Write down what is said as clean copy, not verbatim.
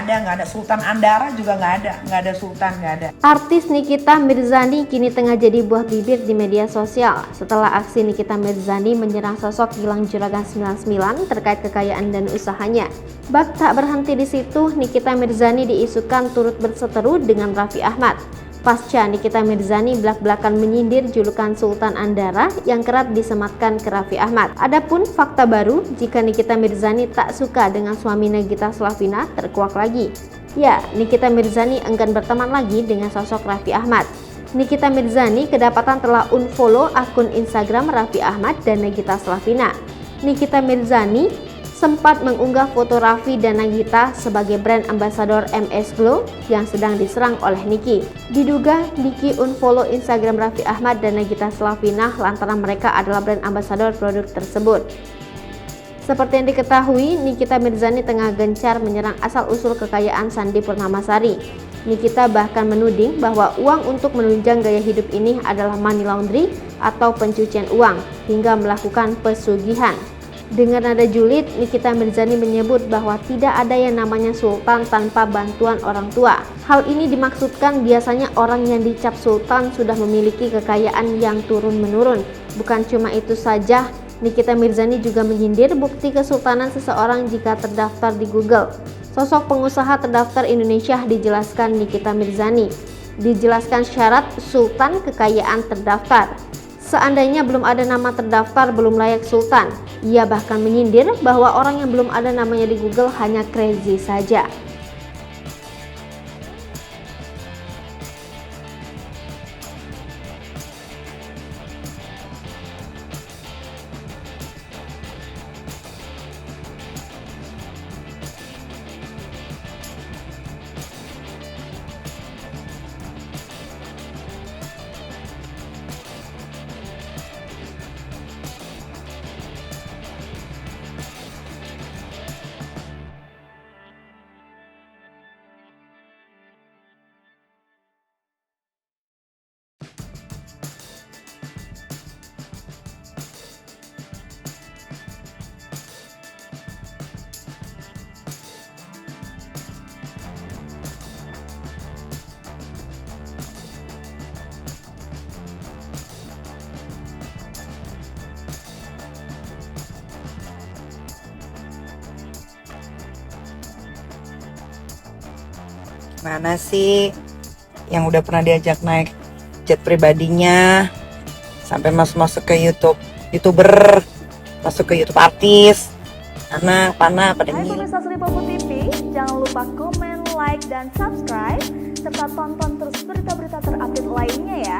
nggak ada. Sultan Andara juga nggak ada Sultan, nggak ada. Artis Nikita Mirzani kini tengah jadi buah bibir di media sosial setelah aksi Nikita Mirzani menyerang sosok Gilang Juragan 99 terkait kekayaan dan usahanya. Bak tak berhenti di situ, Nikita Mirzani diisukan turut berseteru dengan Raffi Ahmad. Pasca Nikita Mirzani belak-belakan menyindir julukan Sultan Andara yang kerap disematkan ke Raffi Ahmad. Adapun fakta baru, jika Nikita Mirzani tak suka dengan suami Nagita Slavina terkuak lagi. Ya, Nikita Mirzani enggan berteman lagi dengan sosok Raffi Ahmad. Nikita Mirzani kedapatan telah unfollow akun Instagram Raffi Ahmad dan Nagita Slavina. Nikita Mirzani sempat mengunggah foto Raffi dan Nagita sebagai brand ambassador MS Glow yang sedang diserang oleh Niki. Diduga Niki unfollow Instagram Raffi Ahmad dan Nagita Slavina lantaran mereka adalah brand ambassador produk tersebut. Seperti yang diketahui, Nikita Mirzani tengah gencar menyerang asal-usul kekayaan Sandi Purnamasari. Nikita bahkan menuding bahwa uang untuk menunjang gaya hidup ini adalah money laundry atau pencucian uang hingga melakukan pesugihan. Dengan nada julid, Nikita Mirzani menyebut bahwa tidak ada yang namanya sultan tanpa bantuan orang tua. Hal ini dimaksudkan biasanya orang yang dicap sultan sudah memiliki kekayaan yang turun-menurun. Bukan cuma itu saja, Nikita Mirzani juga menyindir bukti kesultanan seseorang jika terdaftar di Google. Sosok pengusaha terdaftar Indonesia dijelaskan Nikita Mirzani. Dijelaskan syarat sultan kekayaan terdaftar. Seandainya belum ada nama terdaftar belum layak sultan. Ia bahkan menyindir bahwa orang yang belum ada namanya di Google hanya crazy saja. Mana sih yang udah pernah diajak naik jet pribadinya sampai masuk ke YouTuber, masuk ke YouTube artis, karena pada Hai pemirsa Sri Popo TV, jangan lupa komen, like, dan subscribe serta tonton terus berita-berita terupdate lainnya ya.